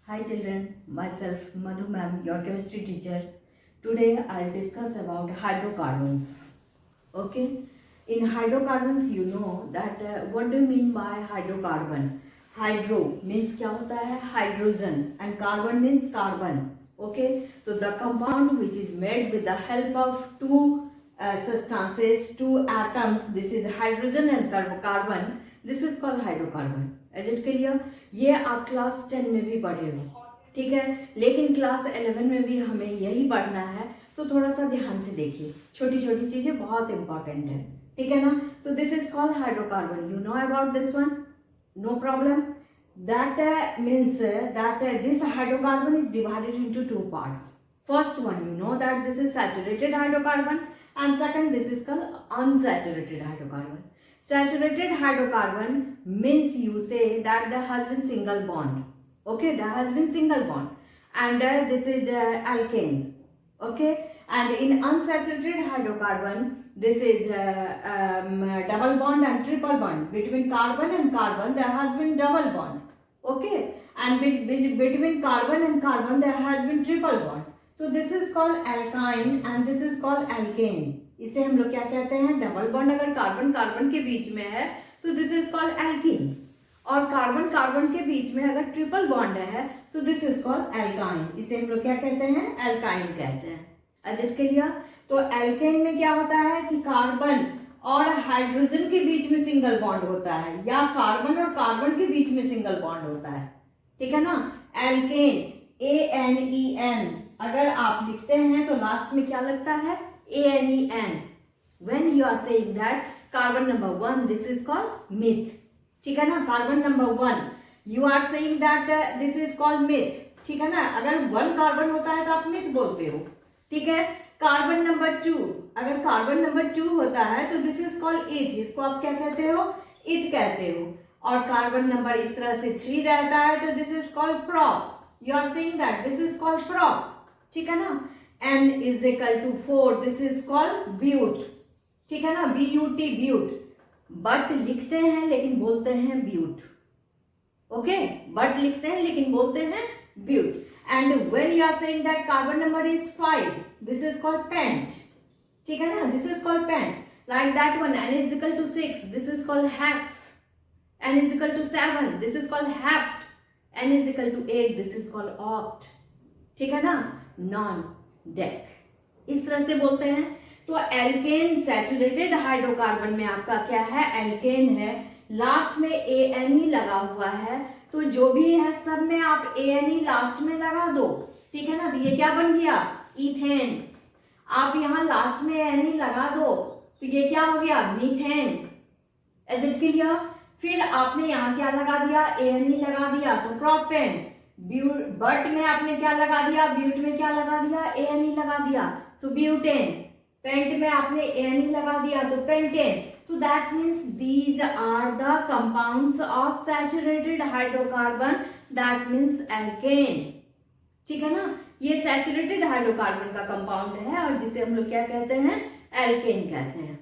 Hi children, myself Madhu ma'am, your chemistry teacher. Today I'll discuss about hydrocarbons. Okay, in hydrocarbons you know that what do you mean by hydrocarbon? Hydro means क्या होता है? Hydrogen and carbon means carbon. Okay, so the compound which is made with the help of two substances, two atoms, this is hydrogen and carbon, this is called hydrocarbon. Is it clear? ये आप class 10 में भी पढ़े हो, ठीक है, लेकिन class 11 में भी हमें यही पढ़ना है, तो थोड़ा सा ध्यान से देखिए, छोटी छोटी चीजें बहुत इंपॉर्टेंट है, ठीक है ना। तो this is called hydrocarbon, you know about this one, no problem. That means that this hydrocarbon is divided into two parts. First one, you know that this is saturated hydrocarbon, and second, this is called unsaturated hydrocarbon. Saturated hydrocarbon means you say that there has been single bond. Okay, there has been single bond, and this is alkane. Okay, and in unsaturated hydrocarbon, this is double bond and triple bond. Between carbon and carbon, there has been double bond. Okay, and between carbon and carbon, there has been triple bond. तो this is called alkyne and this is called alkane. इसे हम लोग क्या कहते हैं? Double bond अगर carbon carbon के बीच में है तो दिस इज कॉल्ड एल्कीन, और कार्बन कार्बन के बीच में अगर ट्रिपल बॉन्ड है तो दिस इज कॉल्ड एल्काइन. इसे हम लोग क्या कहते हैं? एल्काइन कहते हैं. Is it clear? तो एल्केन में क्या होता है कि कार्बन और हाइड्रोजन के बीच में सिंगल बॉन्ड होता है, या कार्बन और कार्बन के बीच में सिंगल बॉन्ड होता है, ठीक है ना. एल्केन, ANEN, अगर आप लिखते हैं तो लास्ट में क्या लगता है? ANEN. When you are saying that carbon number 1, this is called myth. ठीक है ना. Carbon number 1 you are saying that this is called myth. ठीक है ना. अगर 1 कार्बन होता है तो आप myth बोलते हो, ठीक है. कार्बन नंबर 2, अगर कार्बन नंबर 2 होता है तो दिस इज कॉल्ड ईथ. इसको आप क्या कहते हो? ईथ कहते हो. और कार्बन नंबर इस तरह से 3 रहता है तो this is called prop. You are saying that this is called prop. ठीक है ना. N is equal to 4, this is called ब्यूट. ठीक है ना. BUT, ब्यूट. बट लिखते हैं लेकिन बोलते हैं ब्यूट. ओके, बट लिखते हैं लेकिन बोलते हैं but. And when you are saying that carbon number is 5, this is called pent. ठीक है ना. This is called pent. Like that one, N is equal to 6, this is called hex. N is equal to 7, this is called hept. N is equal to 8, this is called oct. ठीक है ना. Non deck, इस तरह से बोलते हैं. तो alkene saturated hydrocarbon में आपका क्या है? एल्केन है. लास्ट में ANE लगा हुआ है, तो जो भी है सब में आप ANE लास्ट में लगा दो, ठीक है ना. तो ये क्या बन गया? इथेन. आप यहाँ लास्ट में ANE लगा दो तो ये क्या हो गया? मीथेन. Is it clear? फिर आपने यहाँ क्या लगा दिया? ANE लगा दिया तो प्रोपेन. बट में आपने क्या लगा दिया? ब्यूट में क्या लगा दिया? ANE लगा दिया तो ब्यूटेन. पेंट में आपने ANE लगा दिया तो पेंटेन. तो that means these are the compounds of saturated hydrocarbon, that means alkane. ठीक है ना. ये सैचुरेटेड हाइड्रोकार्बन का कंपाउंड है और जिसे हम लोग क्या कहते हैं? एल्केन कहते हैं.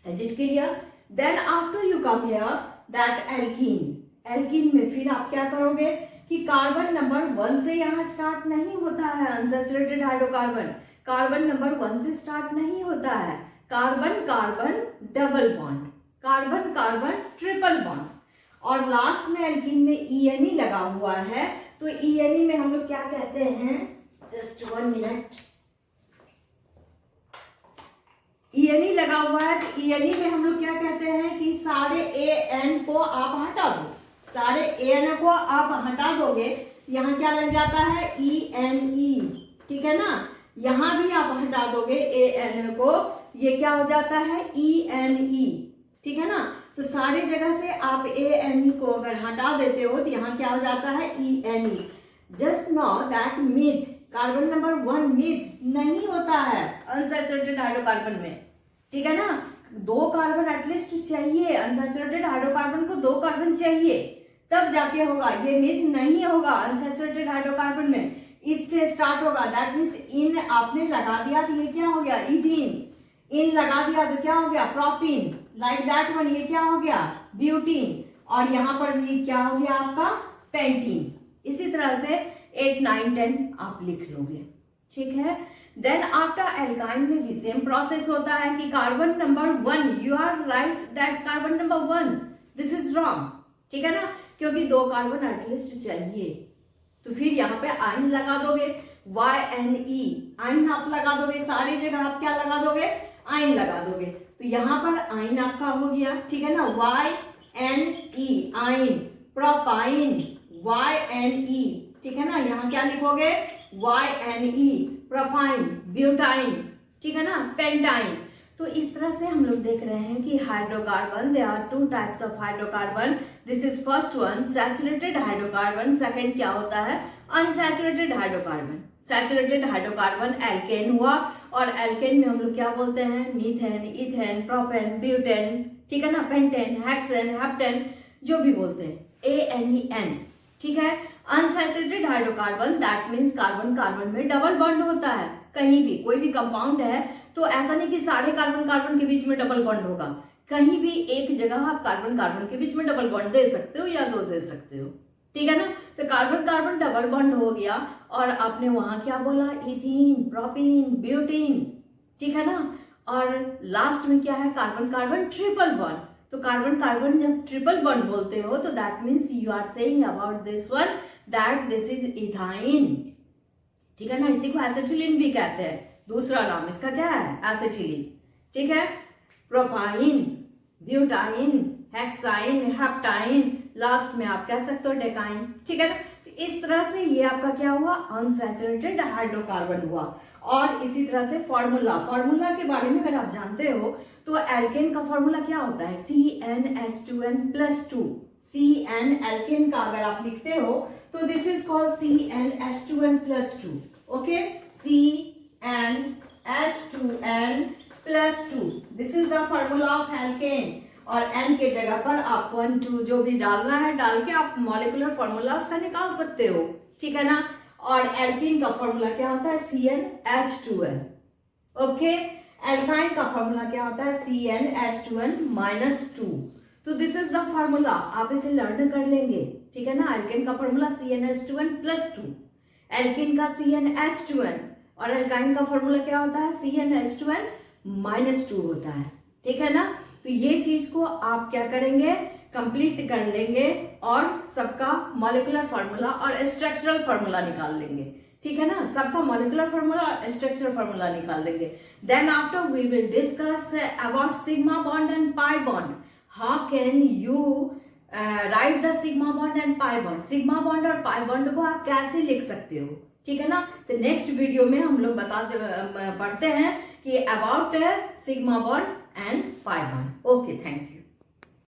Is it clear? Then after you come here that alkene. Alkene में फिर आप क्या करोगे कि कार्बन नंबर 1 से यहाँ स्टार्ट नहीं होता है. अनसैचुरेटेड हाइड्रोकार्बन कार्बन नंबर 1 से स्टार्ट नहीं होता है. Carbon carbon double bond, carbon carbon triple bond, और लास्ट में एल्कीन में ENE लगा हुआ है. तो ENE में हम लोग क्या कहते हैं? Just 1 minute. ENE लगा हुआ है तो ENE में हम लोग क्या कहते हैं कि सारे AN को आप हटा दो. सारे AN को आप हटा दोगे, यहाँ क्या लग जाता है? ENE. ठीक है ना. यहाँ भी आप हटा दोगे AN को, ये क्या हो जाता है? ENE. ठीक है ना. तो सारे जगह से आप ANE को अगर हटा देते हो तो यहाँ क्या हो जाता है? ENE. Just know that myth, carbon number 1 myth नहीं होता है अनसैचुरेटेड हाइड्रोकार्बन में. ठीक है ना. 2 कार्बन एटलीस्ट चाहिए. अनसैचुरेटेड हाइड्रोकार्बन को 2 कार्बन चाहिए तब जाके होगा. ये मिथ नहीं होगा अनसैचुरेटेड हाइड्रोकार्बन में. इससे स्टार्ट होगा. दैट मीन्स इन आपने लगा दिया तो ये क्या हो गया? इथीन. इन लगा दिया तो क्या हो गया? प्रोपीन. लाइक दैट वन, ये क्या हो गया? ब्यूटीन. और यहाँ पर भी क्या हो गया आपका? पेंटीन. इसी तरह से 8, 9, 10 आप लिख लोगे, ठीक है। देन आफ्टर एल्काइन में भी सेम प्रोसेस होता है कि carbon number 1, you are right that carbon number 1, this is wrong, ठीक है ना, क्योंकि 2 कार्बन एटलीस्ट चाहिए। तो फिर यहाँ पे आइन लगा दोगे, YNE, आइन आप लगा दोगे, सारी जगह आप क्या लगा दोगे, आइन लगा दोगे। तो यहाँ पर आइन आपका हो गया, ठीक है ना, YNE, आइन। प्रोपाइन, YNE, ठीक है ना, यहाँ क्या लिखोगे, YNE, प्रोपाइन। ब्यूटाइन, ठीक है ना, पेंटाइन। तो इस तरह से हम लोग देख रहे हैं कि hydrocarbon, there are 2 types of hydrocarbon. This is first one saturated hydrocarbon, second क्या होता है, unsaturated hydrocarbon. Saturated hydrocarbon alkane हुआ, और एल्केन में हम लोग क्या बोलते हैं, मीथेन, इथेन, प्रोपेन, ब्यूटेन, ठीक है ना, पेंटेन, हेक्सेन, हेप्टेन, जो भी बोलते हैं, ANEN, ठीक है। Unsaturated hydrocarbon that means carbon carbon में डबल बॉन्ड होता है। कहीं भी कोई भी कंपाउंड है तो ऐसा नहीं कि सारे कार्बन कार्बन के बीच में डबल बॉन्ड होगा, कहीं भी एक जगह आप कार्बन कार्बन के बीच में डबल बॉन्ड दे सकते हो या 2 दे सकते हो, ठीक है ना। तो कार्बन कार्बन डबल बॉन्ड हो गया, और आपने वहां क्या बोला, इथीन, प्रोपीन, ब्यूटीन, ठीक है ना। और लास्ट में क्या है, कार्बन कार्बन ट्रिपल बॉन्ड। तो कार्बन कार्बन जब ट्रिपल बॉन्ड बोलते हो तो that means you are saying about this one that this is ethyne, ठीक है ना। इसी को एसिटिलीन भी कहते हैं, दूसरा नाम इसका क्या है, एसिटिलीन, ठीक है। Propyne, butyne, hexyne, heptyne, last में आप कह सकते हो डेकाइन, ठीक है ना। इस तरह से ये आपका क्या हुआ, अनसैचुरेटेड हाइड्रोकार्बन हुआ। और इसी तरह से फॉर्मूला के बारे में अगर आप जानते हो तो एल्केन का फॉर्मूला क्या होता है, CnH2n+2। CN एल्केन का अगर आप लिखते हो तो this is called CnH2n+2, okay, CnH2n+2, this is the formula of alkene. और N के जगह पर आप 1, 2 जो भी डालना है डाल के आप मॉलिक्यूलर फॉर्मूलाज का निकाल सकते हो, ठीक है ना। और एल्कीन का फॉर्मूला क्या होता है, CnH2n, ओके। एल्काइन का फॉर्मूला क्या होता है, CnH2n-2। तो दिस इज द फॉर्मूला, आप इसे लर्न कर लेंगे, ठीक है ना। एल्केन का फॉर्मूला CnH2n+2, एल्कीन का CnH2n, और एल्काइन का फॉर्मूला क्या होता है, CnH2n-2 होता है, ठीक है ना। तो ये चीज को आप क्या करेंगे, कंप्लीट कर लेंगे और सबका मॉलिक्यूलर फार्मूला और स्ट्रक्चरल फार्मूला निकाल लेंगे, ठीक है ना। सबका मॉलिक्यूलर फार्मूला और स्ट्रक्चरल फार्मूला निकाल लेंगे। Then after we will discuss about sigma bond and pi bond. How can you write the sigma bond and pi bond, sigma bond और पाई बॉन्ड को आप कैसे लिख सकते हो, ठीक है ना। तो नेक्स्ट वीडियो में हम लोग पढ़ते हैं कि about sigma bond and pi bond. Okay, thank you.